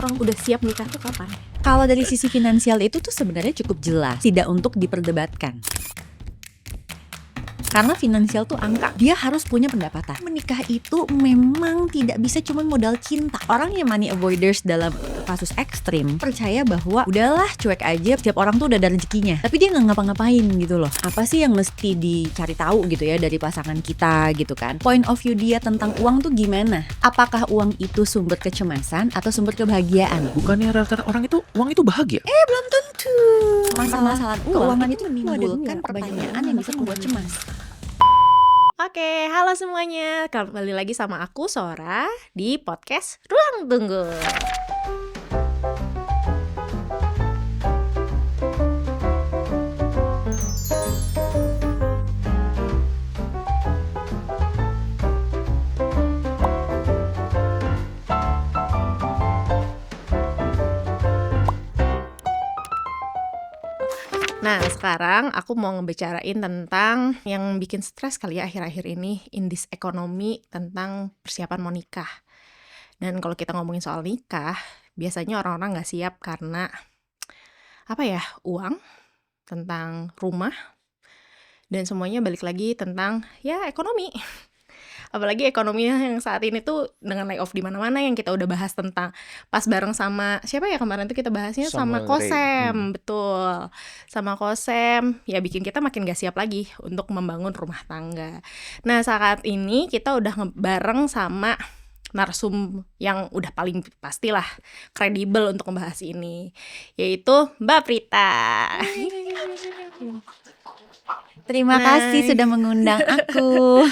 orang udah siap nikah tuh kapan? Kalau dari sisi finansial itu tuh sebenarnya cukup jelas, tidak untuk diperdebatkan. Karena finansial tuh angka, dia harus punya pendapatan. Menikah itu memang tidak bisa cuma modal cinta. Orang yang money avoiders dalam kasus ekstrim percaya bahwa udahlah cuek aja, setiap orang tuh udah ada rezekinya. Tapi dia nggak ngapa-ngapain gitu loh. Apa sih yang mesti dicari tahu gitu ya dari pasangan kita gitu kan? Point of view dia tentang uang tuh gimana? Apakah uang itu sumber kecemasan atau sumber kebahagiaan? Bukannya rata-rata orang itu uang itu bahagia? Belum tentu. Masalah keuangan itu menimbulkan pertanyaan yang bisa membuat cemas. Oke, halo semuanya. Kembali lagi sama aku Sora di podcast Ruang Tunggu. Nah, sekarang aku mau ngebicarain tentang yang bikin stres kali ya akhir-akhir ini in this economy, tentang persiapan mau nikah. Dan kalau kita ngomongin soal nikah, biasanya orang-orang nggak siap karena uang, tentang rumah, dan semuanya balik lagi tentang ya ekonomi. Apalagi ekonominya yang saat ini tuh dengan layoff di mana-mana, yang kita udah bahas tentang pas bareng sama siapa ya kemarin tuh kita bahasnya sama Kosem, betul, sama Kosem, ya bikin kita makin gak siap lagi untuk membangun rumah tangga. Nah saat ini kita udah bareng sama narsum yang udah paling pastilah kredibel untuk membahas ini, yaitu Mbak Prita. Terima kasih sudah mengundang aku.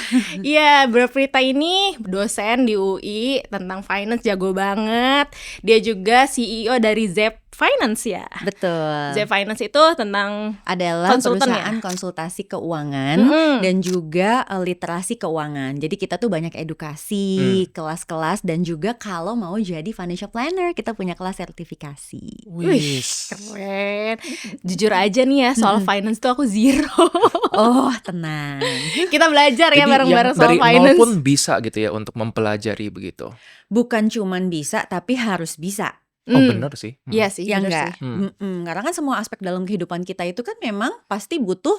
Iya, Mbak Prita ini dosen di UI tentang finance, jago banget. Dia juga CEO dari Zep Finance ya. Betul. Zep Finance itu tentang adalah konsultan perusahaan ya? konsultasi keuangan dan juga literasi keuangan. Jadi kita tuh banyak edukasi, kelas-kelas, dan juga kalau mau jadi financial planner kita punya kelas sertifikasi. Wih, keren. Jujur aja nih ya, soal finance tuh aku zero. Oh, tenang. Kita belajar ya Jadi bareng-bareng yang soal dari finance. nol pun bisa gitu ya untuk mempelajari begitu. Bukan cuman bisa, tapi harus bisa. Oh bener sih. Iya sih, Ya bener enggak? sih. Karena kan semua aspek dalam kehidupan kita itu kan memang pasti butuh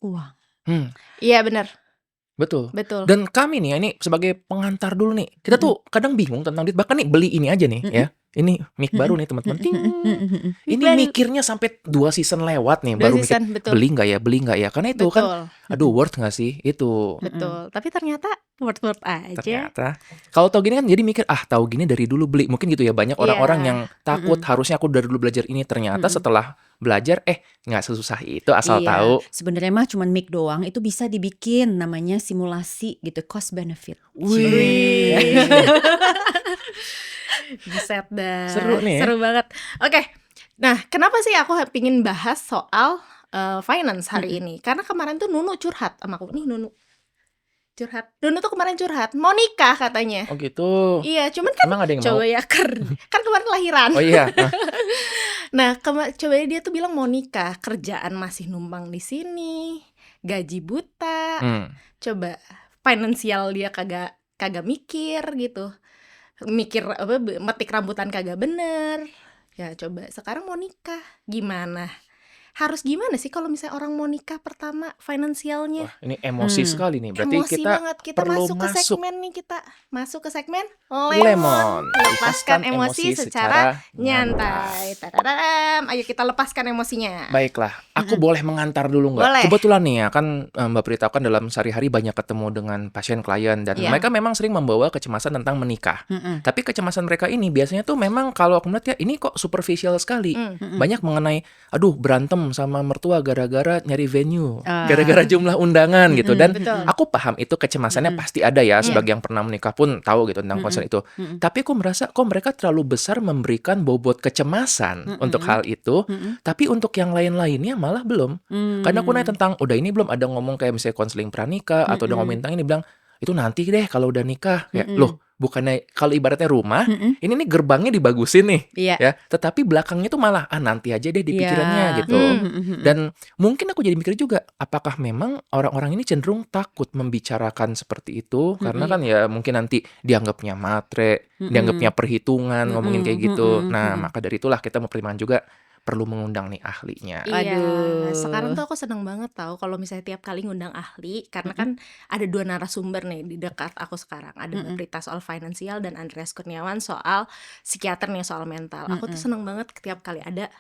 uang. Iya bener, Betul. betul. Dan kami nih ya, ini sebagai pengantar dulu nih, kita tuh kadang bingung tentang duit. Bahkan nih beli ini aja nih ya. Ini mic baru nih teman-teman. Ting. Ini baru. mikirnya sampai 2 season lewat nih, 2 baru mikir season, betul. beli nggak ya? Karena itu Betul. kan, aduh worth nggak sih itu. Betul, tapi ternyata worth aja. Ternyata kalau tahu gini kan jadi mikir tahu gini dari dulu beli, mungkin gitu ya. Banyak orang-orang yang takut harusnya aku dari dulu belajar ini, ternyata setelah belajar nggak sesusah itu asal tahu. Sebenarnya mah cuman mic doang, itu bisa dibikin namanya simulasi gitu, cost benefit. Wih. Buset dah. Seru nih ya. Seru banget. Oke. Nah, kenapa sih aku pingin bahas soal finance hari ini? Karena kemarin tuh Nunu curhat sama aku. Nih Nunu curhat. Nunu tuh kemarin curhat mau nikah katanya. Oh gitu. Iya, cuman kan Emang ada yang mau? coba ya kan kemarin lahiran. Oh iya. Nah, coba dia tuh bilang mau nikah, kerjaan masih numpang di sini, gaji buta. Coba finansial dia kagak mikir gitu. Mikir metik rambutan kagak bener. Ya coba sekarang mau nikah gimana? Harus gimana sih kalau misalnya orang mau nikah pertama finansialnya? Wah, ini emosi sekali nih. Berarti Emosi kita banget. Kita perlu masuk ke segmen nih, kita masuk ke segmen Lemon. Lepaskan emosi secara nyantai. Tadadam. Ayo kita lepaskan emosinya. Baiklah, aku boleh mengantar dulu nggak? Boleh. Kebetulan nih ya, kan Mbak Prita kan dalam sehari-hari banyak ketemu dengan pasien klien, dan mereka memang sering membawa kecemasan tentang menikah. Tapi kecemasan mereka ini biasanya tuh memang kalau aku melihat ya ini kok superficial sekali. Banyak mengenai aduh berantem sama mertua gara-gara nyari venue, gara-gara jumlah undangan gitu. Dan aku paham itu kecemasannya pasti ada ya, sebagai yang pernah menikah pun tahu gitu tentang concern itu. Tapi aku merasa kok mereka terlalu besar memberikan bobot kecemasan untuk hal itu, tapi untuk yang lain-lainnya malah belum. Karena aku nanya tentang udah ini belum ada ngomong kayak misalnya konseling pranikah atau udah ngomong tentang ini, bilang itu nanti deh kalau udah nikah. Kayak loh, bukannya kalau ibaratnya rumah, Mm-mm. ini nih gerbangnya dibagusin nih, Iya. ya. Tetapi belakangnya tuh malah nanti aja deh di pikirannya Iya. gitu. Mm-mm. Dan mungkin aku jadi mikir juga, apakah memang orang-orang ini cenderung takut membicarakan seperti itu karena kan ya mungkin nanti dianggapnya matre, dianggapnya perhitungan, ngomongin kayak gitu. Nah, maka dari itulah kita mempertimbangkan juga perlu mengundang nih ahlinya. Iya, Aduh. sekarang tuh aku seneng banget tahu kalau misalnya tiap kali ngundang ahli, karena kan ada 2 narasumber nih di dekat aku sekarang. Ada Mbak Prita soal finansial dan Andreas Kurniawan soal psikiater nih, soal mental. Aku tuh seneng banget tiap kali ada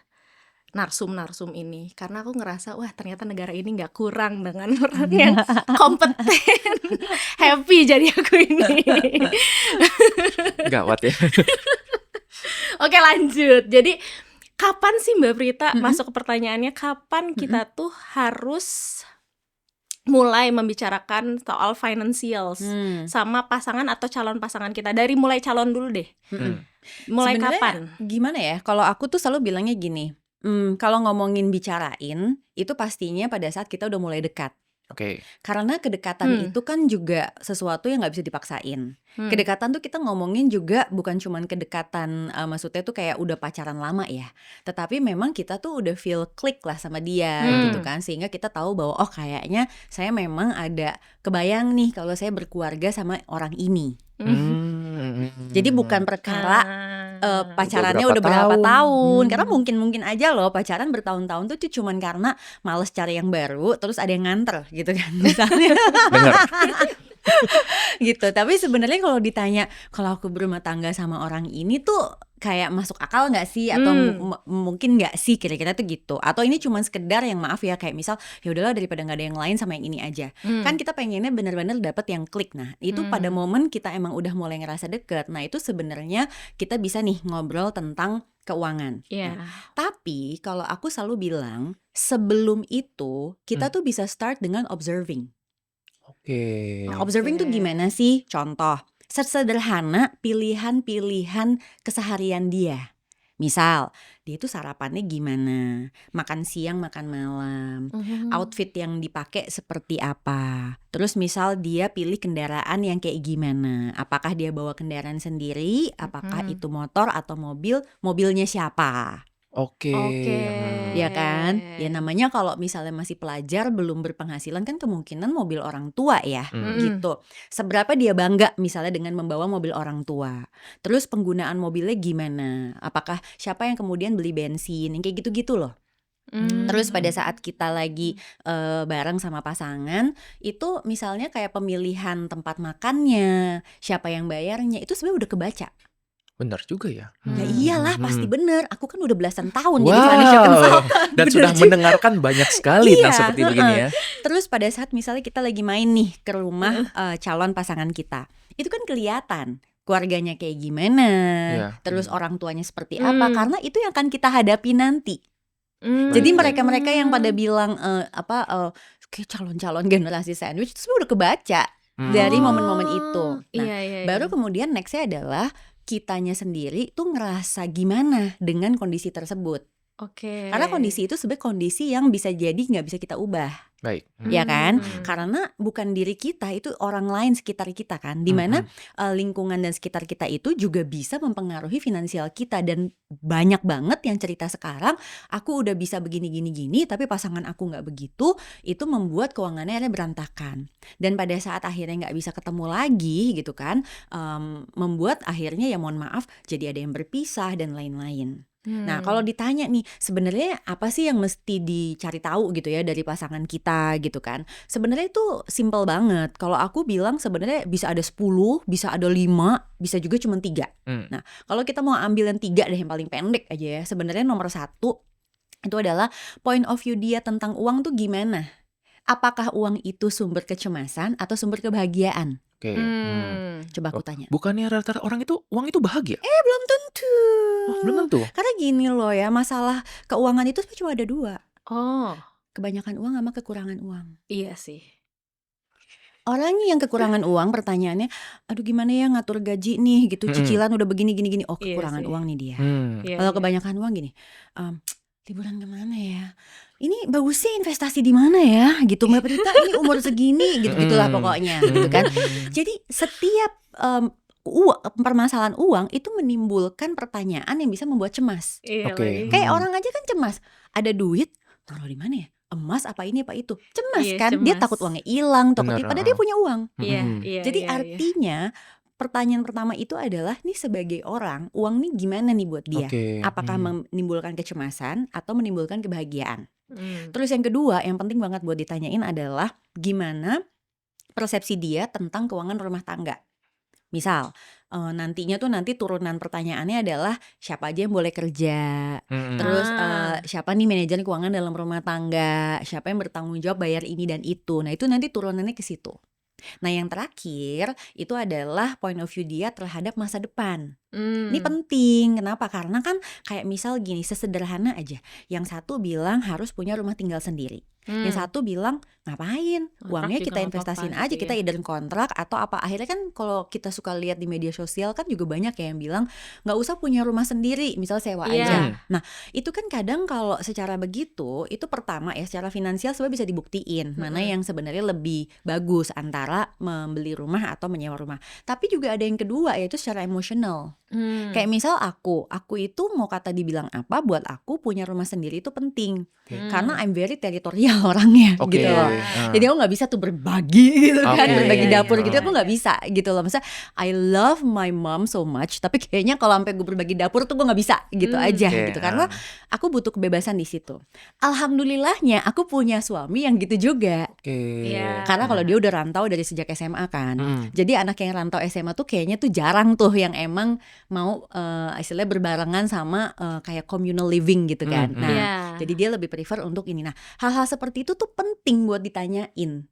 narsum ini, karena aku ngerasa wah ternyata negara ini nggak kurang dengan orang yang kompeten. Happy jadi aku ini. Gawat ya. Oke, lanjut. Jadi kapan sih Mbak Prita, masuk ke pertanyaannya, kapan kita tuh harus mulai membicarakan soal financials sama pasangan atau calon pasangan kita? Dari mulai calon dulu deh. Mulai Sebenarnya kapan? gimana ya? Kalau aku tuh selalu bilangnya gini, kalau ngomongin bicarain, itu pastinya pada saat kita udah mulai dekat. Oke. Karena kedekatan itu kan juga sesuatu yang nggak bisa dipaksain. Kedekatan tuh kita ngomongin juga bukan cuman kedekatan, maksudnya tuh kayak udah pacaran lama ya. Tetapi memang kita tuh udah feel klik lah sama dia gitu kan. Sehingga kita tahu bahwa oh kayaknya saya memang ada kebayang nih kalau saya berkeluarga sama orang ini. Jadi bukan perkara pacarannya udah berapa tahun. Karena mungkin aja loh pacaran bertahun-tahun tuh cuman karena males cari yang baru, terus ada yang nganter gitu kan misalnya. Bener. Gitu. Tapi sebenarnya kalau ditanya kalau aku berumah tangga sama orang ini tuh kayak masuk akal nggak sih atau mungkin nggak sih, kira-kira tuh gitu. Atau ini cuma sekedar yang maaf ya kayak misal ya udahlah daripada nggak ada yang lain sama yang ini aja. Kan kita pengennya benar-benar dapet yang klik. Nah itu pada momen kita emang udah mulai ngerasa deket. Nah itu sebenarnya kita bisa nih ngobrol tentang keuangan. Nah, tapi kalau aku selalu bilang sebelum itu kita tuh bisa start dengan observing. Oke. Nah, observing tuh gimana sih? Contoh, sederhana pilihan-pilihan keseharian dia. Misal, dia tuh sarapannya gimana, makan siang, makan malam, outfit yang dipakai seperti apa. Terus misal dia pilih kendaraan yang kayak gimana, apakah dia bawa kendaraan sendiri, apakah itu motor atau mobil, mobilnya siapa. Oke. Ya kan? Ya namanya kalau misalnya masih pelajar belum berpenghasilan kan kemungkinan mobil orang tua ya gitu. Seberapa dia bangga misalnya dengan membawa mobil orang tua. Terus penggunaan mobilnya gimana? Apakah siapa yang kemudian beli bensin? Yang kayak gitu-gitu loh. Terus pada saat kita lagi bareng sama pasangan, itu misalnya kayak pemilihan tempat makannya, siapa yang bayarnya, itu sebenarnya udah kebaca. Benar juga ya. Ya iyalah pasti bener. Aku kan udah belasan tahun Wow. jadi financial consultant. Dan Bener sudah juga. mendengarkan banyak sekali Iya, tentang seperti begini ya. Terus pada saat misalnya kita lagi main nih ke rumah calon pasangan kita, itu kan kelihatan keluarganya kayak gimana, Iya. terus orang tuanya seperti apa, karena itu yang akan kita hadapi nanti. Jadi Baik. mereka-mereka yang pada bilang kayak calon-calon generasi sandwich itu sebenarnya udah kebaca dari momen-momen itu. Nah, baru kemudian nextnya adalah kitanya sendiri tuh ngerasa gimana dengan kondisi tersebut. Oke. Karena kondisi itu sebenarnya kondisi yang bisa jadi nggak bisa kita ubah. Baik. Ya kan? Karena bukan diri kita, itu orang lain sekitar kita kan. Dimana lingkungan dan sekitar kita itu juga bisa mempengaruhi finansial kita. Dan banyak banget yang cerita sekarang, aku udah bisa begini-gini-gini, tapi pasangan aku gak begitu, itu membuat keuangannya akhirnya berantakan. Dan pada saat akhirnya gak bisa ketemu lagi gitu kan, membuat akhirnya ya mohon maaf, jadi ada yang berpisah dan lain-lain. Nah kalau ditanya nih sebenarnya apa sih yang mesti dicari tahu gitu ya dari pasangan kita gitu kan, sebenarnya itu simple banget. Kalau aku bilang sebenarnya bisa ada 10, bisa ada 5, bisa juga cuma 3. Nah kalau kita mau ambil yang 3 deh yang paling pendek aja ya, sebenarnya nomor 1 itu adalah point of view dia tentang uang tuh gimana. Apakah uang itu sumber kecemasan atau sumber kebahagiaan? Oke. Coba aku tanya. Bukannya rata-rata orang itu uang itu bahagia? Belum tentu. Oh, belum tentu. Karena gini loh ya, masalah keuangan itu cuma ada 2. Oh, Kebanyakan uang sama kekurangan uang. iya sih. Orang yang kekurangan uang pertanyaannya, aduh gimana ya ngatur gaji nih gitu, cicilan udah begini. Oh Iya kekurangan sih. uang nih dia. Iya, Kalau iya. kebanyakan uang gini, liburan kemana ya? Ini bagusnya investasi di mana ya? Gitu Mbak Prita, ini umur segini gitu-gitulah pokoknya gitu kan. Jadi setiap permasalahan uang itu menimbulkan pertanyaan yang bisa membuat cemas. Iya Oke. lagi. Kayak orang aja kan cemas. Ada duit, taruh di mana ya? Emas apa ini apa itu? Cemas Iya, kan? Dia cemas. takut uangnya hilang, takut Benar, padahal dia punya uang. Iya, Mm-mm. iya, Jadi iya, iya. artinya pertanyaan pertama itu adalah nih sebagai orang, uang nih gimana nih buat dia? Oke. Apakah menimbulkan kecemasan atau menimbulkan kebahagiaan? Hmm. Terus yang kedua, yang penting banget buat ditanyain adalah gimana persepsi dia tentang keuangan rumah tangga. Misal, nanti turunan pertanyaannya adalah siapa aja yang boleh kerja, Mm-mm. terus Ah. siapa nih manajer keuangan dalam rumah tangga, siapa yang bertanggung jawab bayar ini dan itu. Nah itu nanti turunannya ke situ. Nah yang terakhir itu adalah point of view dia terhadap masa depan. Ini penting, kenapa? Karena kan kayak misal gini, sesederhana aja. Yang satu bilang harus punya rumah tinggal sendiri. Yang satu bilang ngapain? Kontrak Uangnya juga kita nggak investasiin apa-apa aja, gitu kita ya. either kontrak atau apa. Akhirnya kan kalau kita suka lihat di media sosial kan juga banyak ya yang bilang nggak usah punya rumah sendiri, misal sewa Iya. aja. Nah itu kan kadang kalau secara begitu, itu pertama ya secara finansial sebenarnya bisa dibuktiin mana yang sebenarnya lebih bagus antara membeli rumah atau menyewa rumah. Tapi juga ada yang kedua yaitu secara emosional. Kayak misal aku itu mau kata dibilang apa, buat aku punya rumah sendiri itu penting. Karena I'm very teritorial orangnya Oke. gitu loh. Ah. Jadi aku nggak bisa tuh berbagi gitu kan, Oke. berbagi Iya, dapur iya, gitu iya, aku nggak bisa gitu loh. Maksudnya I love my mom so much, tapi kayaknya kalau sampai gue berbagi dapur tuh gue nggak bisa gitu aja Oke, gitu. Karena aku butuh kebebasan di situ. Alhamdulillahnya aku punya suami yang gitu juga. Oke. Iya. Karena kalau dia udah rantau dari sejak SMA kan. Mm. Jadi anak yang rantau SMA tuh kayaknya tuh jarang tuh yang emang mau istilahnya berbarengan sama kayak communal living gitu kan. Mm, mm. Nah, Iya. jadi dia lebih prefer untuk ini. Nah, hal-hal seperti itu tuh penting buat ditanyain.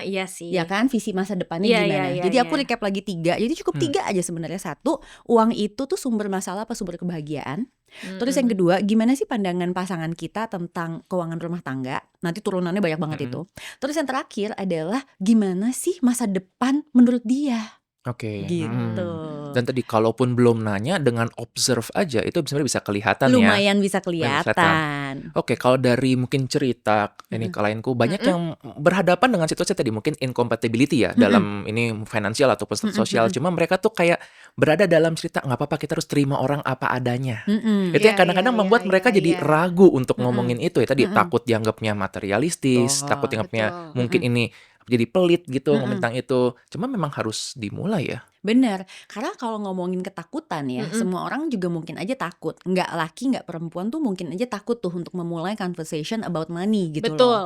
Iya sih. Ya kan, visi masa depannya Iya, gimana. iya, iya, Jadi aku iya. recap lagi 3. Jadi cukup 3 aja sebenarnya. 1, uang itu tuh sumber masalah apa sumber kebahagiaan. Terus yang kedua, gimana sih pandangan pasangan kita tentang keuangan rumah tangga? Nanti turunannya banyak banget itu. Terus yang terakhir adalah gimana sih masa depan menurut dia? Oke. Gitu. Dan tadi kalaupun belum nanya, dengan observe aja itu sebenarnya bisa kelihatan ya. Lumayan bisa kelihatan. kelihatan. Oke, kalau dari mungkin cerita ini klienku banyak yang berhadapan dengan situasi tadi mungkin incompatibility ya dalam ini finansial ataupun sosial. Cuma mereka tuh kayak berada dalam cerita nggak apa-apa kita harus terima orang apa adanya. Itu yang Iya, kadang-kadang iya, membuat iya, mereka iya, jadi iya. ragu untuk ngomongin itu ya. Tadi takut dianggapnya materialistis, Betul, takut dianggapnya betul. mungkin ini jadi pelit gitu ngomong tentang itu. Cuma memang harus dimulai ya. Bener, karena kalau ngomongin ketakutan ya, semua orang juga mungkin aja takut. Nggak laki, nggak perempuan tuh mungkin aja takut tuh untuk memulai conversation about money gitu loh. Betul.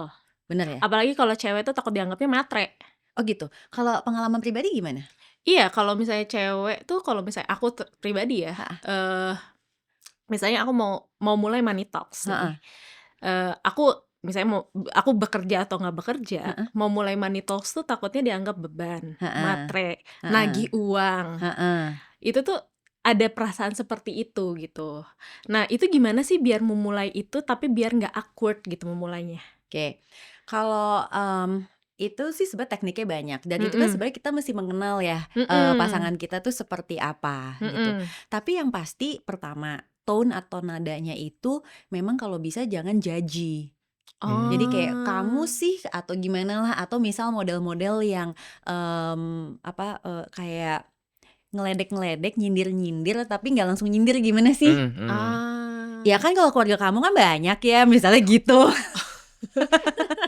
Bener ya? Apalagi kalau cewek tuh takut dianggapnya matre. Oh gitu. Kalau pengalaman pribadi gimana? Iya, kalau misalnya cewek tuh, kalau misalnya aku pribadi ya, misalnya aku mau mulai money talks nih. Aku misalnya aku bekerja atau nggak bekerja, mau mulai money talks tuh takutnya dianggap beban, matre, nagih uang. Itu tuh ada perasaan seperti itu gitu. Nah itu gimana sih biar memulai itu tapi biar nggak awkward gitu memulainya? Oke, kalau itu sih sebenarnya tekniknya banyak dan itu kan sebenarnya kita mesti mengenal ya pasangan kita tuh seperti apa gitu. Tapi yang pasti pertama tone atau nadanya itu memang kalau bisa jangan judgy. Jadi kayak kamu sih atau gimana lah, atau misal model-model yang kayak ngeledek-ngeledek, nyindir-nyindir tapi nggak langsung nyindir gimana sih? Ya kan kalau keluarga kamu kan banyak ya misalnya gitu.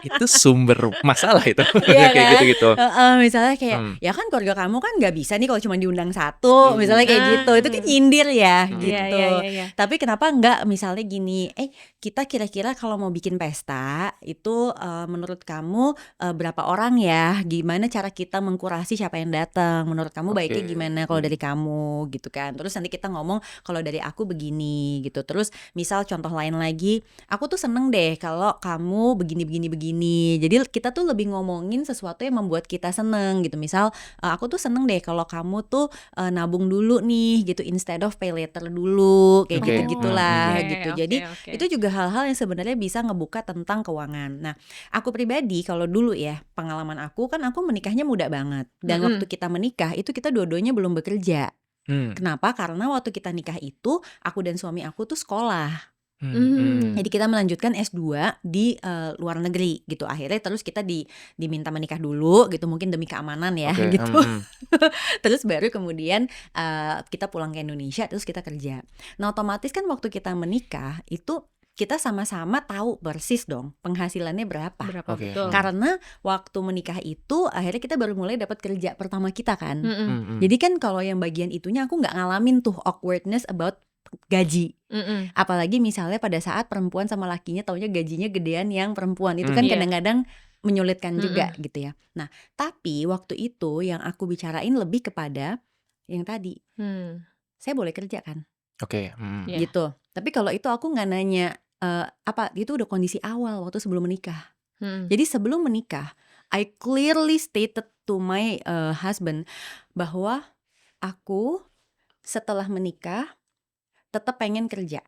Itu sumber masalah itu. Iya Kayak kan? gitu-gitu. Misalnya kayak ya kan keluarga kamu kan nggak bisa nih kalau cuma diundang satu, misalnya kayak gitu, itu kan nyindir ya gitu. Iya. Tapi kenapa nggak misalnya gini, kita kira-kira kalau mau bikin pesta itu menurut kamu berapa orang ya? Gimana cara kita mengkurasi siapa yang datang? Menurut kamu baiknya gimana kalau dari kamu gitu kan? Terus nanti kita ngomong kalau dari aku begini gitu. Terus misal contoh lain lagi, aku tuh seneng deh kalau kamu begini. Jadi kita tuh lebih ngomongin sesuatu yang membuat kita seneng gitu. Misal aku tuh seneng deh kalau kamu tuh nabung dulu nih gitu instead of pay later dulu kayak gitu-gitulah gitu. Jadi itu juga hal-hal yang sebenarnya bisa ngebuka tentang keuangan. Nah, aku pribadi kalau dulu ya pengalaman aku kan aku menikahnya muda banget dan waktu kita menikah itu kita dua-duanya belum bekerja. Kenapa? Karena waktu kita nikah itu aku dan suami aku tuh sekolah. Jadi kita melanjutkan S2 di luar negeri gitu. Akhirnya terus kita diminta menikah dulu gitu, mungkin demi keamanan ya Oke, gitu. Terus baru kemudian kita pulang ke Indonesia, terus kita kerja. Nah otomatis kan waktu kita menikah itu kita sama-sama tahu persis dong penghasilannya berapa. Oke. Betul. Karena waktu menikah itu akhirnya kita baru mulai dapat kerja pertama kita kan. Mm-mm. Jadi kan kalau yang bagian itunya aku nggak ngalamin tuh awkwardness about gaji. Mm-mm. Apalagi misalnya pada saat perempuan sama lakinya taunya gajinya gedean yang perempuan. Itu kan Iya. kadang-kadang menyulitkan juga gitu ya. Nah tapi waktu itu yang aku bicarain lebih kepada yang tadi, saya boleh kerja kan Oke. Iya. gitu. Tapi kalau itu aku nggak nanya apa, itu udah kondisi awal waktu sebelum menikah. Jadi sebelum menikah, I clearly stated to my husband bahwa aku setelah menikah tetap pengen kerja.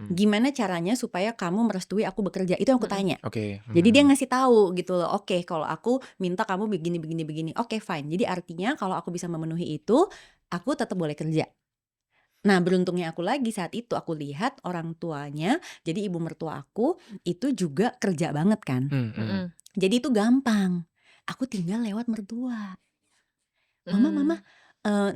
Gimana caranya supaya kamu merestui aku bekerja? Itu yang aku tanya. Oke. Jadi dia ngasih tahu gitu loh. Oke, kalau aku minta kamu begini. Oke, fine. Jadi artinya kalau aku bisa memenuhi itu, aku tetap boleh kerja. Nah beruntungnya aku lagi saat itu aku lihat orang tuanya, jadi ibu mertua aku itu juga kerja banget kan. Jadi itu gampang. Aku tinggal lewat mertua. Mama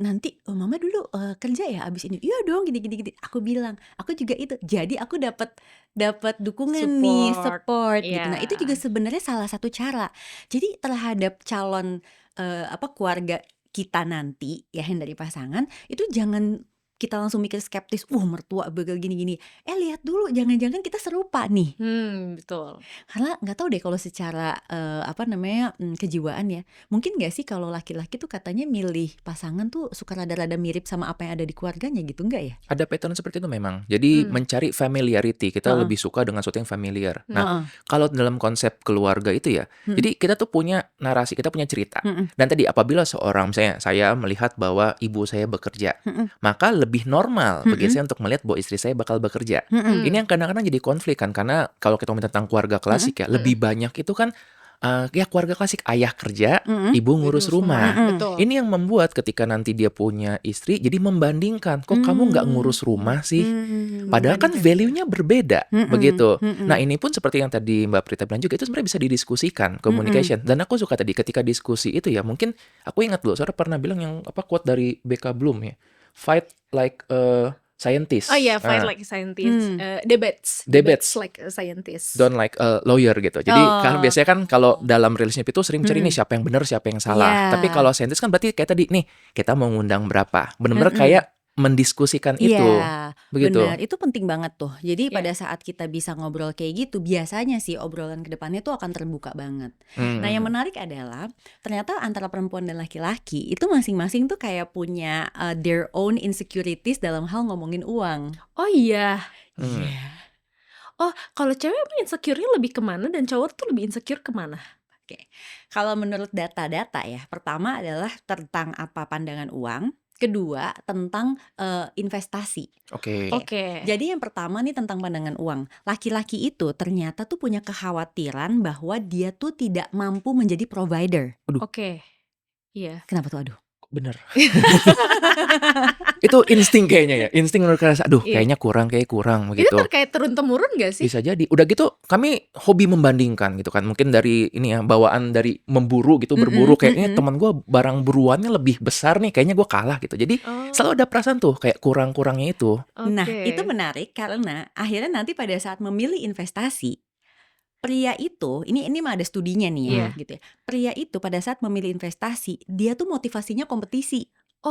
nanti mama dulu kerja ya abis ini. Iya dong gini. Aku bilang aku juga itu. Jadi aku dapat dukungan nih, support gitu. Nah itu juga sebenarnya salah satu cara. Jadi terhadap calon keluarga kita nanti ya yang dari pasangan itu jangan kita langsung mikir skeptis, mertua begal gini-gini. Lihat dulu, jangan-jangan kita serupa nih. Betul. Karena nggak tahu deh kalau secara kejiwaan ya. Mungkin nggak sih kalau laki-laki tuh katanya milih pasangan tuh suka rada-rada mirip sama apa yang ada di keluarganya gitu, nggak ya? Ada pattern seperti itu memang. Jadi mencari familiarity, kita lebih suka dengan sesuatu yang familiar. Nah, kalau dalam konsep keluarga itu ya, jadi kita tuh punya narasi, kita punya cerita. Dan tadi apabila seorang, misalnya saya melihat bahwa ibu saya bekerja, maka lebih normal bagi saya untuk melihat bahwa istri saya bakal bekerja. Ini yang kadang-kadang jadi konflik kan, karena kalau kita ngomongin tentang keluarga klasik ya, lebih banyak itu kan ya keluarga klasik, ayah kerja, ibu ngurus rumah. Betul. Ini yang membuat ketika nanti dia punya istri, jadi membandingkan, kok kamu nggak ngurus rumah sih? Padahal kan value-nya berbeda, begitu. Nah ini pun seperti yang tadi Mbak Prita bilang juga, itu sebenarnya bisa didiskusikan, communication. Dan aku suka tadi ketika diskusi itu ya, mungkin aku ingat dulu, saudara pernah bilang yang quote dari BK Bloom ya, fight like a scientist. Oh iya, fight like a scientist. Debates like a scientist. Don't like a lawyer gitu. Jadi kan biasanya kan kalau dalam relationship itu sering cari nih siapa yang benar, siapa yang salah. Yeah. Tapi kalau scientist kan berarti kayak tadi nih, kita mau ngundang berapa. Benar-benar kayak mendiskusikan itu. Iya, Begitu. benar. Itu penting banget tuh. Jadi pada saat kita bisa ngobrol kayak gitu, biasanya sih obrolan kedepannya tuh akan terbuka banget. Nah yang menarik adalah ternyata antara perempuan dan laki-laki itu masing-masing tuh kayak punya their own insecurities dalam hal ngomongin uang. Oh iya. Iya. Oh, kalau cewek emang insecure-nya lebih kemana dan cowok tuh lebih insecure kemana? Oke, kalau menurut data-data ya, pertama adalah tentang apa pandangan uang. Kedua tentang investasi. Oke. Jadi yang pertama nih tentang pandangan uang. Laki-laki itu ternyata tuh punya kekhawatiran bahwa dia tuh tidak mampu menjadi provider. Oke. Iya. Kenapa tuh? Aduh. Bener. Itu insting kayaknya ya. Insting menurut rasa, aduh Iya. kayaknya kurang Itu begitu. terkait turun-temurun gak sih? Bisa jadi. Udah gitu kami hobi membandingkan gitu kan. Mungkin dari ini ya, bawaan dari memburu gitu, berburu. Kayaknya teman gue barang buruannya lebih besar nih, kayaknya gue kalah gitu. Jadi selalu ada perasaan tuh kayak kurang-kurangnya itu. Nah itu menarik karena akhirnya nanti pada saat memilih investasi, pria itu, ini mah ada studinya nih ya, gitu ya. Pria itu pada saat memilih investasi, dia tuh motivasinya kompetisi. I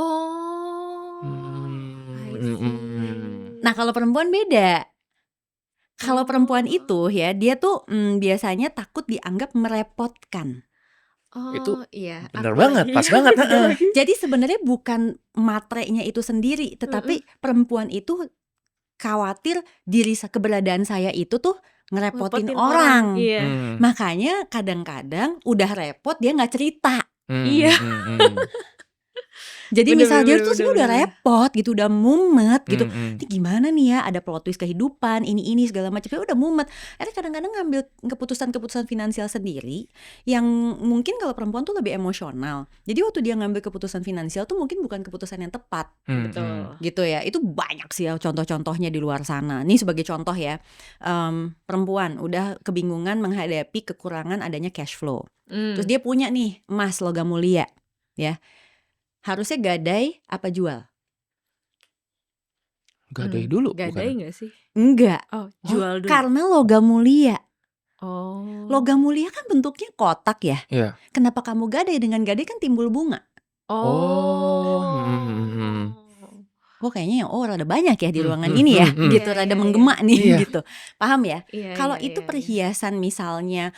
see. Nah kalau perempuan beda. Kalau perempuan itu ya, dia tuh biasanya takut dianggap merepotkan. Itu iya. bener banget, pas banget. Jadi sebenarnya bukan matrenya itu sendiri, tetapi perempuan itu khawatir keberadaan saya itu tuh ngerepotin orang. Iya. Makanya kadang-kadang udah repot dia nggak cerita. Iya. Jadi Bener, misal dia bener, tuh bener, sebenarnya udah bener. repot gitu, udah mumet gitu. Mm-mm. Ini gimana nih ya, ada plot twist kehidupan, ini segala macam. Ya udah mumet. Akhirnya kadang-kadang ngambil keputusan-keputusan finansial sendiri yang mungkin kalau perempuan tuh lebih emosional. Jadi waktu dia ngambil keputusan finansial tuh mungkin bukan keputusan yang tepat. Mm-mm. Betul. Gitu ya, itu banyak sih ya contoh-contohnya di luar sana. Nih sebagai contoh ya, perempuan udah kebingungan menghadapi kekurangan adanya cash flow. Terus dia punya nih emas logam mulia, ya harusnya gadai apa jual? Gadai dulu Gadai bukan? nggak sih? Enggak, Oh, jual dulu. karena logam mulia. Oh. Logam mulia kan bentuknya kotak ya. Iya. Kenapa kamu gadai? Dengan gadai kan timbul bunga. Oh. Mm-mm. Oh kayaknya rada banyak ya di ruangan ini ya, gitu, Iya, rada iya, menggema nih, Iya. gitu. Paham ya? Iya, Kalau iya, itu iya, perhiasan misalnya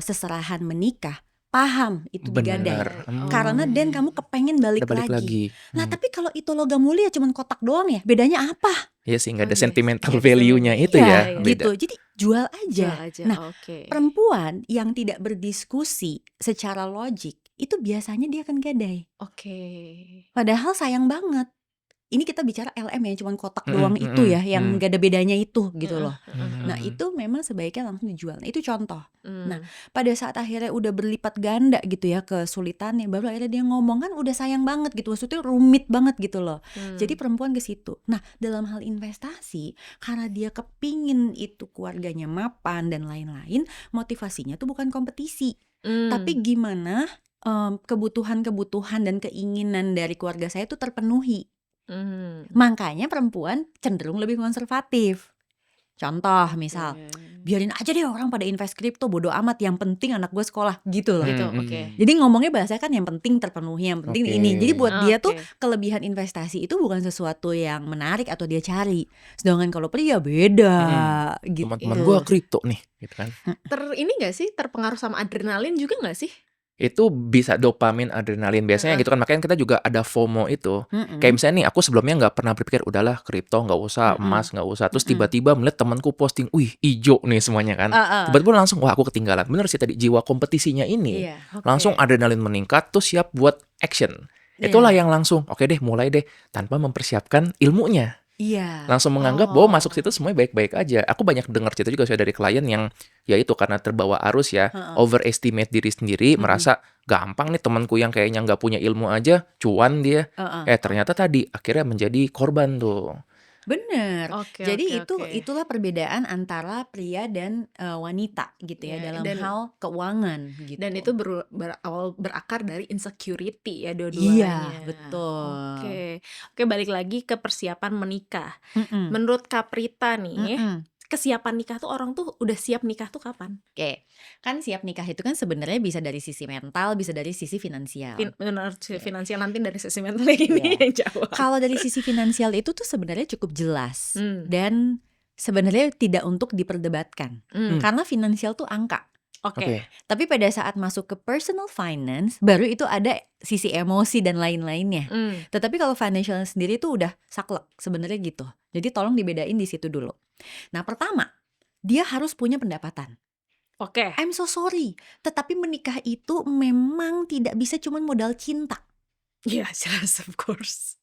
seserahan menikah, paham itu digadai. Benar. Karena dan kamu kepengen Udah balik balik lagi. lagi. Nah tapi kalau itu logam mulia cuman kotak doang ya, bedanya apa? Iya sih, nggak ada Oh, iya, sentimental iya, value-nya iya, itu iya, ya, iya. beda. Gitu. Jadi jual aja. Jual aja. Nah, Oke. perempuan yang tidak berdiskusi secara logik itu biasanya dia akan gadai. Oke. Padahal sayang banget. Ini kita bicara LM ya, cuman kotak doang Mm-mm, itu ya, mm-mm, yang mm. gak ada bedanya itu gitu loh. Hmm. Nah itu memang sebaiknya langsung dijual. Nah itu contoh. Mm. Nah, pada saat akhirnya udah berlipat ganda gitu ya kesulitannya, baru akhirnya dia ngomong kan udah sayang banget gitu, maksudnya rumit banget gitu loh. Jadi perempuan ke situ. Nah dalam hal investasi, karena dia kepingin itu keluarganya mapan dan lain-lain, motivasinya tuh bukan kompetisi, tapi gimana kebutuhan-kebutuhan dan keinginan dari keluarga saya tuh terpenuhi. Makanya perempuan cenderung lebih konservatif. Contoh misal, biarin aja deh orang pada invest kripto, bodo amat, yang penting anak gue sekolah gitu loh. Gitu, Mm-mm. oke. Jadi ngomongnya bahasa kan yang penting terpenuhi, yang penting Oke. ini. Jadi buat dia tuh Oke. kelebihan investasi itu bukan sesuatu yang menarik atau dia cari. Sedangkan kalau pria beda gitu. Teman-teman gue kripto nih, gitu kan. Ini nggak sih terpengaruh sama adrenalin juga nggak sih? Itu bisa dopamin, adrenalin biasanya gitu kan, makanya kita juga ada FOMO itu. Mm-mm. Kayak misalnya nih, aku sebelumnya nggak pernah berpikir udahlah kripto nggak usah, Mm-mm. emas nggak usah. Terus Mm-mm. tiba-tiba melihat temanku posting, wih ijo nih semuanya kan. Tiba-tiba langsung wah aku ketinggalan. Bener sih tadi jiwa kompetisinya ini, Iya. langsung adrenalin meningkat, terus siap buat action. Itulah yang langsung oke deh mulai deh tanpa mempersiapkan ilmunya. Iya. Langsung menganggap bahwa masuk situ semuanya baik-baik aja. Aku banyak dengar cerita juga sih dari klien yang ya itu karena terbawa arus ya, overestimate diri sendiri, merasa gampang nih temanku yang kayaknya nggak punya ilmu aja, cuan dia. Ternyata tadi akhirnya menjadi korban tuh. Bener. Oke, Jadi oke, oke. itulah perbedaan antara pria dan wanita gitu ya, Iya, dalam dan- hal keuangan gitu. Dan itu berakar dari insecurity ya Iya, dua-duanya. betul. Oke, balik lagi ke persiapan menikah. Mm-mm. Menurut Kaprita nih, Mm-mm. kesiapan nikah tuh orang tuh udah siap nikah tuh kapan? Oke, kan siap nikah itu kan sebenarnya bisa dari sisi mental, bisa dari sisi finansial. Menurut finansial nanti dari sisi mental ini Iya. yang jawab. Kalau dari sisi finansial itu tuh sebenarnya cukup jelas dan sebenarnya tidak untuk diperdebatkan, karena finansial tuh angka. Oke. Tapi pada saat masuk ke personal finance, baru itu ada sisi emosi dan lain-lainnya. Tetapi kalau financial sendiri tuh udah saklek sebenarnya gitu. Jadi tolong dibedain di situ dulu. Nah pertama, dia harus punya pendapatan. Oke. I'm so sorry, tetapi menikah itu memang tidak bisa cuma modal cinta. Iya, jelas of course.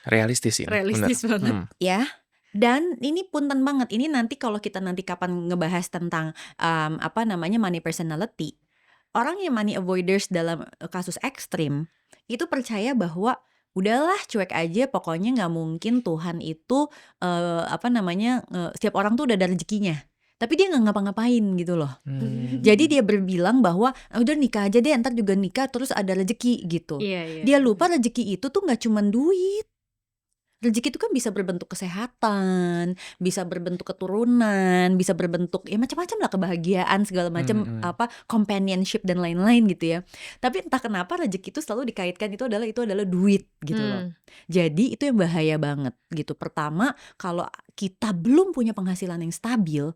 Realistis sih. Realistis banget. Ya. Dan ini punten banget. Ini nanti kalau kita nanti kapan ngebahas tentang money personality, orang yang money avoiders dalam kasus ekstrim itu percaya bahwa udahlah cuek aja, pokoknya nggak mungkin Tuhan itu setiap orang tuh udah ada rezekinya. Tapi dia nggak ngapa-ngapain gitu loh. Jadi dia berbilang bahwa udah nikah aja deh, ntar juga nikah terus ada rezeki gitu. Iya. Dia lupa rezeki itu tuh nggak cuman duit. Rezeki itu kan bisa berbentuk kesehatan, bisa berbentuk keturunan, bisa berbentuk ya macam-macam lah, kebahagiaan segala macam, companionship dan lain-lain gitu ya. Tapi entah kenapa rezeki itu selalu dikaitkan itu adalah duit gitu loh. Jadi itu yang bahaya banget gitu. Pertama, kalau kita belum punya penghasilan yang stabil,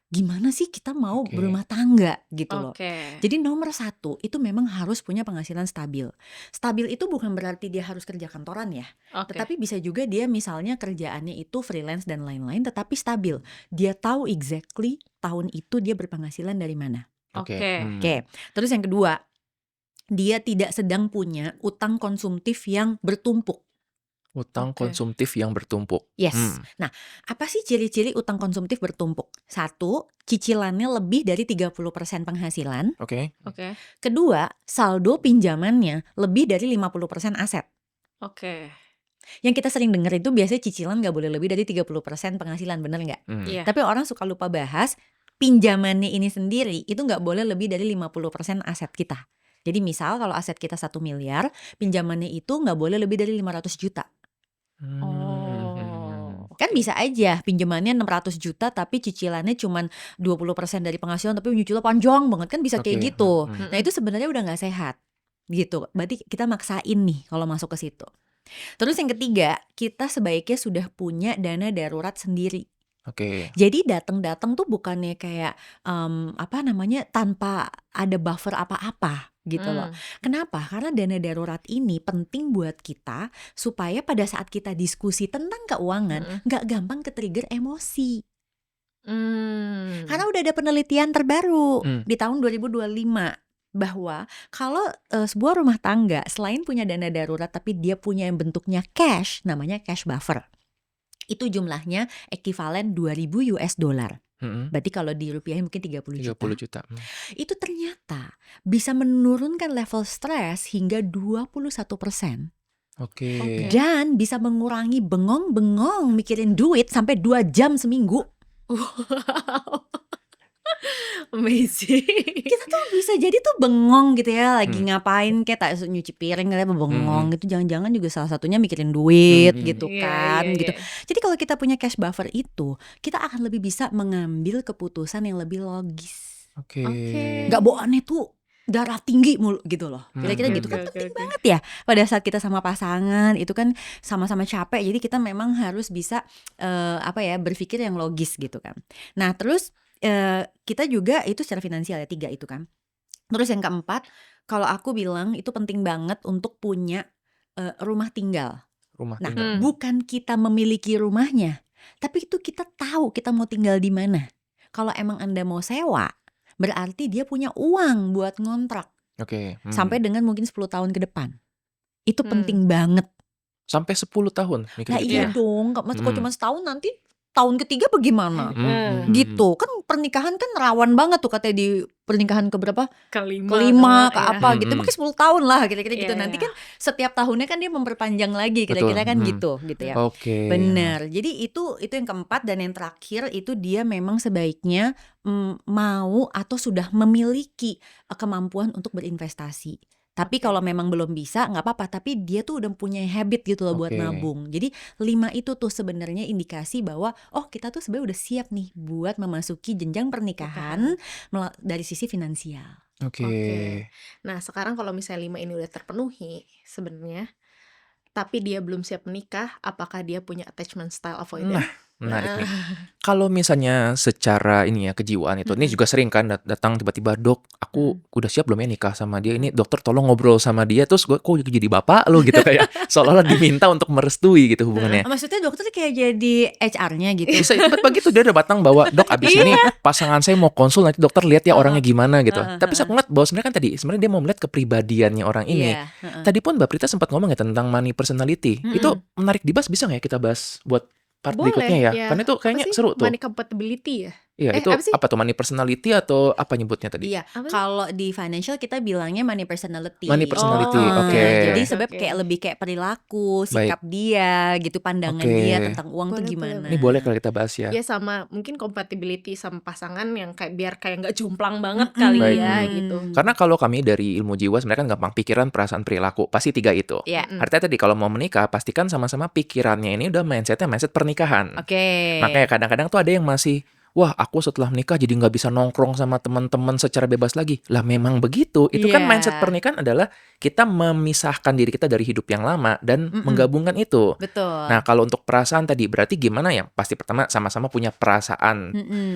gimana sih kita mau berumah tangga gitu loh. Jadi nomor 1 itu memang harus punya penghasilan stabil. Stabil itu bukan berarti dia harus kerja kantoran ya. Tetapi bisa juga dia misalnya kerjaannya itu freelance dan lain-lain, tetapi stabil. Dia tahu exactly tahun itu dia berpenghasilan dari mana. Oke. Terus yang kedua, dia tidak sedang punya utang konsumtif yang bertumpuk. Utang Oke. konsumtif yang bertumpuk. Yes. Nah, apa sih ciri-ciri utang konsumtif bertumpuk? 1, cicilannya lebih dari 30% penghasilan. Oke. Oke. Kedua, saldo pinjamannya lebih dari 50% aset. Oke. Yang kita sering dengar itu biasanya cicilan nggak boleh lebih dari 30% penghasilan, bener nggak? Iya. Tapi orang suka lupa bahas pinjamannya ini sendiri itu nggak boleh lebih dari 50% aset kita. Jadi misal kalau aset kita 1 miliar, pinjamannya itu nggak boleh lebih dari 500 juta. Oh. Kan bisa aja pinjamannya 600 juta tapi cicilannya cuman 20% dari penghasilan tapi nyicilnya panjang banget, kan bisa kayak Oke. gitu. Mm-mm. Nah itu sebenarnya udah nggak sehat gitu. Berarti kita maksain nih kalau masuk ke situ. Terus yang ketiga, kita sebaiknya sudah punya dana darurat sendiri. Oke. Jadi datang-datang tuh bukannya kayak tanpa ada buffer apa-apa gitu loh. Kenapa? Karena dana darurat ini penting buat kita supaya pada saat kita diskusi tentang keuangan nggak gampang ke-trigger emosi. Karena udah ada penelitian terbaru di tahun 2025 bahwa kalau sebuah rumah tangga selain punya dana darurat tapi dia punya yang bentuknya cash, namanya cash buffer. Itu jumlahnya ekivalen 2.000 US dollar. Berarti kalau dirupiahin mungkin 30 juta. 30 juta. Itu ternyata bisa menurunkan level stres hingga 21%. Oke. Dan bisa mengurangi bengong-bengong mikirin duit sampai 2 jam seminggu. Wow. Amazing. Kita tuh bisa jadi tuh bengong gitu ya, lagi ngapain kayak tak nyuci piring kayak bengong gitu, jangan-jangan juga salah satunya mikirin duit gitu kan gitu. Jadi kalau kita punya cash buffer itu, kita akan lebih bisa mengambil keputusan yang lebih logis. Oke. Gak bawaannya tuh darah tinggi mulu gitu loh. Kira-kira gitu kan penting banget ya. Pada saat kita sama pasangan itu kan sama-sama capek. Jadi kita memang harus bisa berpikir yang logis gitu kan. Nah terus kita juga itu secara finansial ya, 3 itu kan. Terus yang keempat, kalau aku bilang itu penting banget untuk punya rumah tinggal. Rumah Nah, tinggal. bukan kita memiliki rumahnya, tapi itu kita tahu kita mau tinggal di mana. Kalau emang Anda mau sewa, berarti dia punya uang buat ngontrak Oke. sampai dengan mungkin 10 tahun ke depan. Itu penting banget. Sampai 10 tahun mikir Nah gitu iya ya. dong, kalau cuma setahun nanti tahun ketiga bagaimana? Gitu kan, pernikahan kan rawan banget tuh katanya di pernikahan keberapa? Kelima ke apa gitu, mungkin 10 tahun lah kira-kira gitu. Nanti kan setiap tahunnya kan dia memperpanjang lagi kira-kira kan gitu ya. Oke. Bener. Jadi itu yang keempat. Dan yang terakhir itu dia memang sebaiknya mau atau sudah memiliki kemampuan untuk berinvestasi. Tapi kalau memang belum bisa nggak apa-apa, tapi dia tuh udah punya habit gitu loh buat nabung. Jadi 5 itu tuh sebenarnya indikasi bahwa kita tuh sebenarnya udah siap nih buat memasuki jenjang pernikahan dari sisi finansial. Oke. Nah sekarang kalau misalnya 5 ini udah terpenuhi sebenarnya, tapi dia belum siap menikah, apakah dia punya attachment style avoidant? Menarik nih. Kalau misalnya secara ini ya kejiwaan itu, ini juga sering kan datang tiba-tiba, dok, aku udah siap belum ya nikah sama dia? Ini dokter tolong ngobrol sama dia, terus gue kok jadi bapak lo gitu, kayak seolah-olah diminta untuk merestui gitu hubungannya. Maksudnya dokter kayak jadi HR-nya gitu. Bisa tiba-tiba gitu dia udah datang bawa, dok abis ini pasangan saya mau konsul, nanti dokter lihat ya orangnya gimana gitu. Tapi saya ngeliat bahwa sebenarnya kan tadi sebenarnya dia mau melihat kepribadiannya orang ini. Tadi pun Mbak Prita sempat ngomong ya tentang money personality. Itu menarik dibahas, bisa nggak ya kita bahas buat part berikutnya ya? Karena itu kayaknya seru tuh. Money compatibility ya? Iya, itu apa tuh, money personality atau apa nyebutnya tadi? Iya, kalau di financial kita bilangnya money personality. Money personality, oke. Jadi sebab kayak lebih kayak perilaku, sikap dia gitu, pandangan dia tentang uang tuh gimana. Ini boleh kalau kita bahas ya. Ya sama mungkin compatibility sama pasangan yang kayak biar kayak nggak jomplang banget kali ya gitu. Karena kalau kami dari ilmu jiwa sebenarnya kan gampang pikiran, perasaan, perilaku, pasti 3 itu. Artinya tadi kalau mau menikah pastikan sama-sama pikirannya ini udah mindsetnya mindset pernikahan. Makanya kadang-kadang tuh ada yang masih, wah aku setelah menikah jadi nggak bisa nongkrong sama teman-teman secara bebas lagi. Lah memang begitu. Itu kan mindset pernikahan adalah kita memisahkan diri kita dari hidup yang lama dan menggabungkan itu. Betul. Nah kalau untuk perasaan tadi berarti gimana ya? Pasti pertama sama-sama punya perasaan.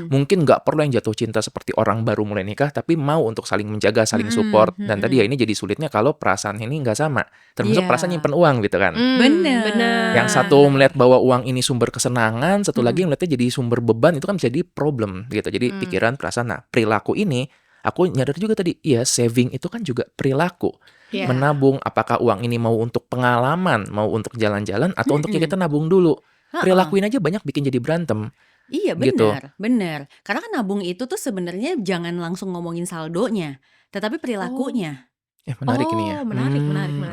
Mungkin nggak perlu yang jatuh cinta seperti orang baru mulai nikah, tapi mau untuk saling menjaga, saling support. Dan tadi ya ini jadi sulitnya kalau perasaan ini nggak sama. Termasuk perasaan nyimpen uang gitu kan. Bener. Yang satu melihat bahwa uang ini sumber kesenangan, satu lagi melihatnya jadi sumber beban, itu kan bisa jadi problem gitu. Jadi pikiran, perasaan, nah perilaku ini aku nyadar juga tadi, iya saving itu kan juga perilaku. Iya. Menabung, apakah uang ini mau untuk pengalaman, mau untuk jalan-jalan, atau untuk ya kita nabung dulu. Ha-ha. Perilakuin aja banyak bikin jadi berantem. Iya Gitu. benar. Karena kan nabung itu tuh sebenarnya jangan langsung ngomongin saldonya, tetapi perilakunya. Menarik ini ya. Menarik.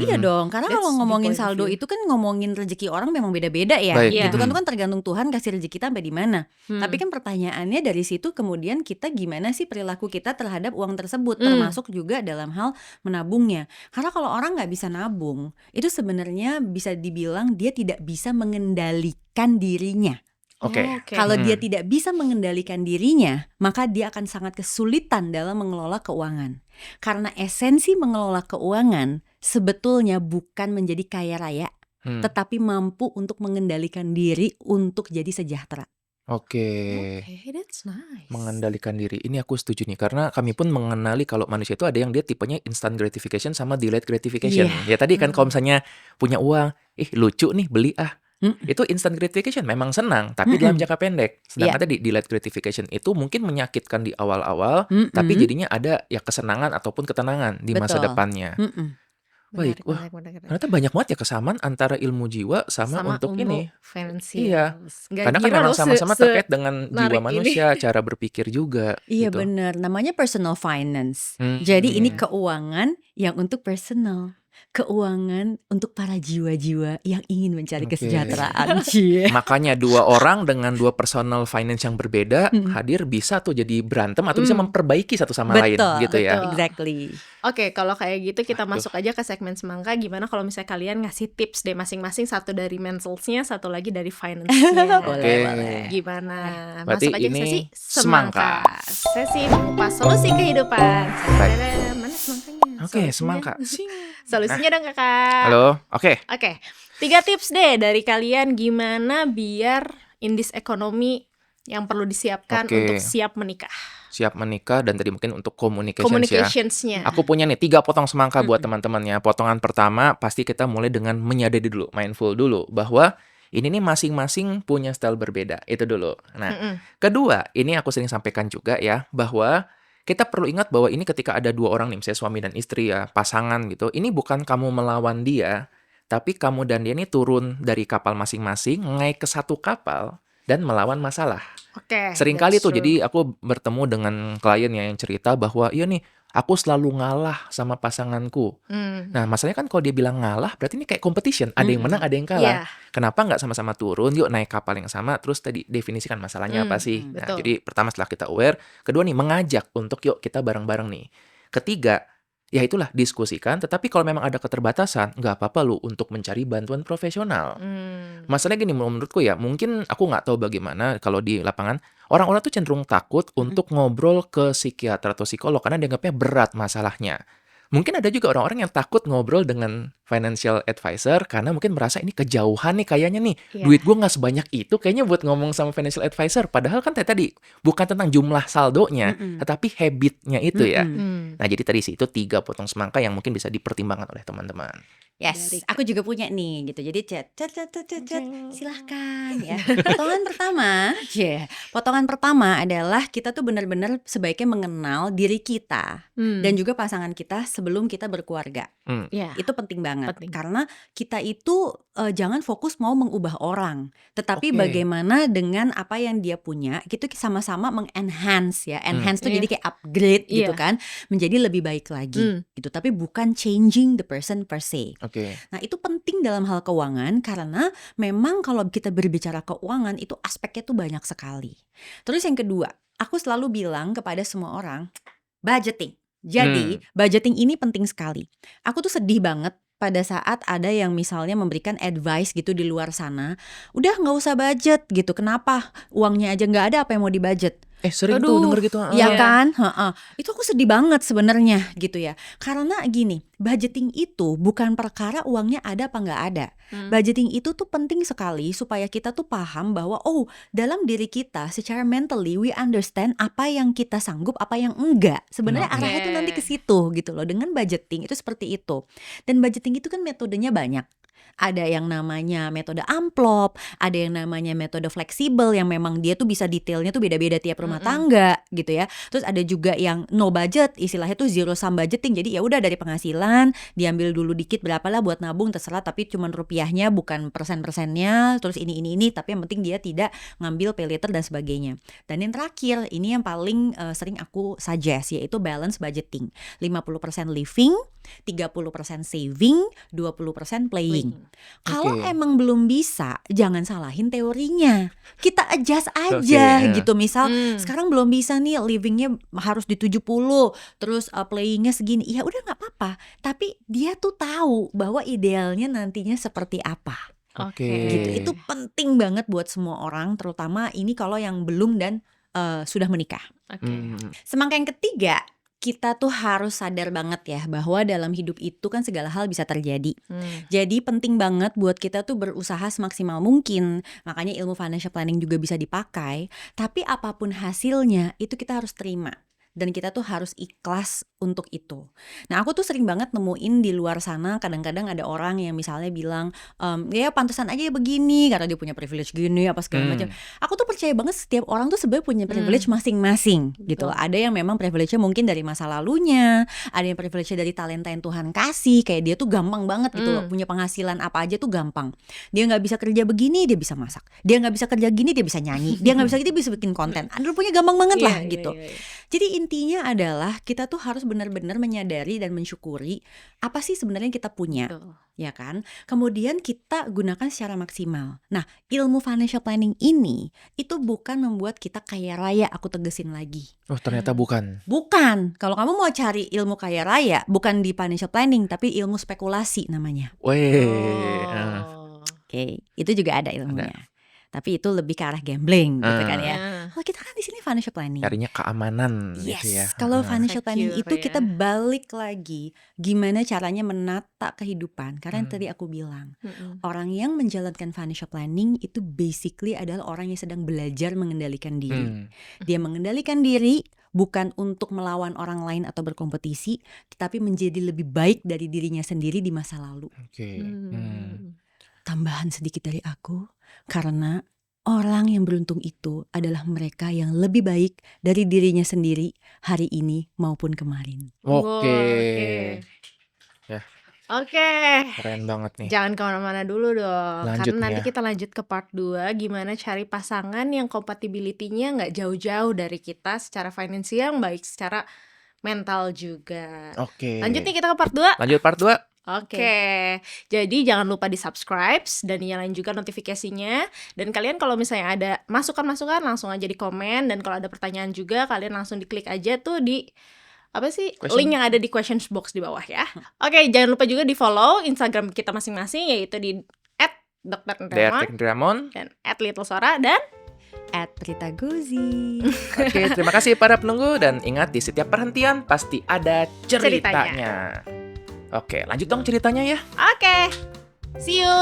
Iya dong, karena That's kalau the ngomongin point of saldo view. itu kan ngomongin rezeki orang memang beda-beda ya. Baik. Gitu kan, itu kan tergantung Tuhan kasih rezeki kita sampai di mana. Hmm. Tapi kan pertanyaannya dari situ kemudian kita gimana sih perilaku kita terhadap uang tersebut, Hmm. termasuk juga dalam hal menabungnya. Karena kalau orang nggak bisa nabung, itu sebenarnya bisa dibilang dia tidak bisa mengendalikan dirinya. Oke. Kalau dia tidak bisa mengendalikan dirinya, maka dia akan sangat kesulitan dalam mengelola keuangan. Karena esensi mengelola keuangan sebetulnya bukan menjadi kaya raya, tetapi mampu untuk mengendalikan diri untuk jadi sejahtera. Oke. That's nice. Mengendalikan diri. Ini aku setuju nih, karena kami pun mengenali kalau manusia itu ada yang dia tipenya instant gratification sama delayed gratification. Ya tadi kan kalau misalnya punya uang, lucu nih beli itu instant gratification memang senang, tapi dalam jangka pendek. Sedangkan tadi delayed gratification itu mungkin menyakitkan di awal-awal, tapi jadinya ada ya kesenangan ataupun ketenangan di masa Betul. depannya. Baik, wah ternyata banyak banget ya kesamaan antara ilmu jiwa sama untuk ini. Financial. Iya. Karena kan memang sama-sama terkait dengan jiwa manusia, cara berpikir juga. Iya gitu. benar, namanya personal finance. Jadi ini keuangan yang untuk personal. Keuangan untuk para jiwa-jiwa yang ingin mencari Oke. kesejahteraan. Cie. Makanya dua orang dengan dua personal finance yang berbeda hadir bisa tuh jadi berantem atau bisa memperbaiki satu sama lain gitu ya. Exactly. Oke, kalau kayak gitu kita masuk aja ke segmen semangka. Gimana kalau misalnya kalian ngasih tips deh masing-masing, satu dari mentalsnya, satu lagi dari finance-nya. Boleh. Gimana? Berarti Masuk aja ke ini sesi semangka. Sesi mengupas solusi kehidupan. Baik. Mana semangkanya? Oke, Solusinya. semangka. Solusinya dong kakak. Halo, oke. Oke, 3 tips deh dari kalian gimana biar in this economy yang perlu disiapkan Oke. untuk siap menikah. Siap menikah dan tadi mungkin untuk communications ya. Communicationsnya. Aku punya nih 3 potong semangka buat teman-temannya. Potongan pertama pasti kita mulai dengan menyadari dulu, mindful dulu bahwa ini nih masing-masing punya style berbeda. Itu dulu. Nah, kedua, ini aku sering sampaikan juga ya, bahwa kita perlu ingat bahwa ini ketika ada 2 orang nih, misalnya suami dan istri ya, pasangan gitu. Ini bukan kamu melawan dia, tapi kamu dan dia ini turun dari kapal masing-masing, naik ke satu kapal dan melawan masalah. Oke. Seringkali that's tuh, true. jadi aku bertemu dengan klien yang cerita bahwa, iya nih, aku selalu ngalah sama pasanganku. Nah, masalahnya kan kalau dia bilang ngalah, berarti ini kayak competition. Ada yang menang, ada yang kalah. Iya. Kenapa nggak sama-sama turun, yuk naik kapal yang sama, terus tadi definisikan masalahnya apa sih. Nah, betul. jadi pertama setelah kita aware, kedua nih, mengajak untuk yuk kita bareng-bareng nih. Ketiga, ya itulah diskusikan, tetapi kalau memang ada keterbatasan, nggak apa-apa lu untuk mencari bantuan profesional. Masalahnya gini, menurutku ya, mungkin aku nggak tahu bagaimana kalau di lapangan, orang-orang tuh cenderung takut untuk ngobrol ke psikiater atau psikolog karena dianggapnya berat masalahnya. Mungkin ada juga orang-orang yang takut ngobrol dengan financial advisor karena mungkin merasa ini kejauhan nih kayaknya nih. Iya. Duit gue nggak sebanyak itu kayaknya buat ngomong sama financial advisor. Padahal kan tadi bukan tentang jumlah saldonya, tetapi habitnya itu ya. Nah, jadi tadi sih itu 3 potong semangka yang mungkin bisa dipertimbangkan oleh teman-teman. Yes, Dari- aku juga punya nih gitu. Jadi cet, Oke. silahkan ya. Potongan pertama adalah kita tuh benar-benar sebaiknya mengenal diri kita dan juga pasangan kita sebelum kita berkeluarga. ya. Itu penting banget. Penting. Karena kita itu jangan fokus mau mengubah orang, tetapi Oke. bagaimana dengan apa yang dia punya, gitu sama-sama mengenhance ya. Enhance tuh Iya. jadi kayak upgrade gitu Iya. kan, menjadi lebih baik lagi gitu. Tapi bukan changing the person per se. Oke. Nah, itu penting dalam hal keuangan karena memang kalau kita berbicara keuangan itu aspeknya tuh banyak sekali. Terus yang kedua, aku selalu bilang kepada semua orang, budgeting. Jadi, budgeting ini penting sekali. Aku tuh sedih banget pada saat ada yang misalnya memberikan advice gitu di luar sana, udah nggak usah budget gitu. Kenapa? Uangnya aja nggak ada, apa yang mau dibudget? Sering Aduh. tuh denger gitu. Iya Iya. kan? Itu aku sedih banget sebenarnya gitu ya. Karena gini, budgeting itu bukan perkara uangnya ada apa nggak ada. Budgeting itu tuh penting sekali supaya kita tuh paham bahwa dalam diri kita secara mentally we understand apa yang kita sanggup, apa yang enggak. Sebenarnya Oke. arahnya tuh nanti ke situ gitu loh. Dengan budgeting itu seperti itu. Dan budgeting itu kan metodenya banyak. ada yang namanya metode amplop, ada yang namanya metode fleksibel yang memang dia tuh bisa detailnya tuh beda-beda tiap rumah tangga gitu ya. Terus ada juga yang no budget, istilahnya tuh zero sum budgeting. Jadi ya udah dari penghasilan diambil dulu dikit berapa lah buat nabung terserah, tapi cuman rupiahnya bukan persen-persennya. Terus ini tapi yang penting dia tidak ngambil pay later dan sebagainya. Dan yang terakhir ini yang paling sering aku suggest, yaitu balance budgeting. 50% living, 30% saving, 20% playing. Kalau Oke. emang belum bisa, jangan salahin teorinya. Kita adjust aja Oke, gitu. Misal sekarang belum bisa nih, livingnya harus di 70, terus playingnya segini. Ya udah nggak apa-apa. Tapi dia tuh tahu bahwa idealnya nantinya seperti apa. Oke. Gitu. Itu penting banget buat semua orang, terutama ini kalau yang belum dan sudah menikah. Oke. Semangka yang ketiga, kita tuh harus sadar banget ya bahwa dalam hidup itu kan segala hal bisa terjadi. Jadi penting banget buat kita tuh berusaha semaksimal mungkin. Makanya ilmu financial planning juga bisa dipakai. Tapi apapun hasilnya itu kita harus terima. Dan kita tuh harus ikhlas untuk itu. Nah aku tuh sering banget nemuin di luar sana, kadang-kadang ada orang yang misalnya bilang, ya pantesan aja begini karena dia punya privilege gini apa segala macam. Aku tuh percaya banget setiap orang tuh sebenarnya punya privilege masing-masing gitu. Ada yang memang privilege-nya mungkin dari masa lalunya, ada yang privilege-nya dari talenta yang Tuhan kasih, kayak dia tuh gampang banget gitu loh, punya penghasilan apa aja tuh gampang. Dia nggak bisa kerja begini, dia bisa masak. Dia nggak bisa kerja gini, dia bisa nyanyi. Dia nggak bisa gitu, dia bisa bikin konten. Aduh punya gampang banget lah gitu. Jadi intinya adalah kita tuh harus benar-benar menyadari dan mensyukuri apa sih sebenarnya yang kita punya, ya kan? Kemudian kita gunakan secara maksimal. Nah, ilmu financial planning ini itu bukan membuat kita kaya raya, aku tegesin lagi. Oh, ternyata bukan. Bukan. Kalau kamu mau cari ilmu kaya raya, bukan di financial planning, tapi ilmu spekulasi namanya. Weh. Oke, itu juga ada ilmunya. Tapi itu lebih ke arah gambling gitu kan ya. Kalau kita kan di sini financial planning. Carinya keamanan gitu ya. Kalau financial planning Secure itu ya. kita balik lagi gimana caranya menata kehidupan. Karena yang tadi aku bilang, orang yang menjalankan financial planning itu basically adalah orang yang sedang belajar mengendalikan diri. Dia mengendalikan diri bukan untuk melawan orang lain atau berkompetisi, tetapi menjadi lebih baik dari dirinya sendiri di masa lalu. Oke. Tambahan sedikit dari aku, karena orang yang beruntung itu adalah mereka yang lebih baik dari dirinya sendiri hari ini maupun kemarin. Oke. Ya. Ya. Oke. Keren banget nih. Jangan kemana-mana dulu dong. Lanjut Karena nih nanti ya. kita lanjut ke part 2, gimana cari pasangan yang compatibility-nya nggak jauh-jauh dari kita secara finansial, baik secara mental juga. Oke. Lanjut nih kita ke part 2. Lanjut part 2. Oke, jadi jangan lupa di subscribe dan nyalain juga notifikasinya. Dan kalian kalau misalnya ada masukan-masukan langsung aja di komen. Dan kalau ada pertanyaan juga kalian langsung diklik aja tuh di apa sih link yang ada di questions box di bawah ya. Oke, jangan lupa juga di follow Instagram kita masing-masing, yaitu di @dr.ndramon dan @littlesora dan @Pritagozi. Oke, terima kasih para penunggu dan ingat di setiap perhentian pasti ada ceritanya. Oke, lanjut dong ceritanya ya. oke, see you.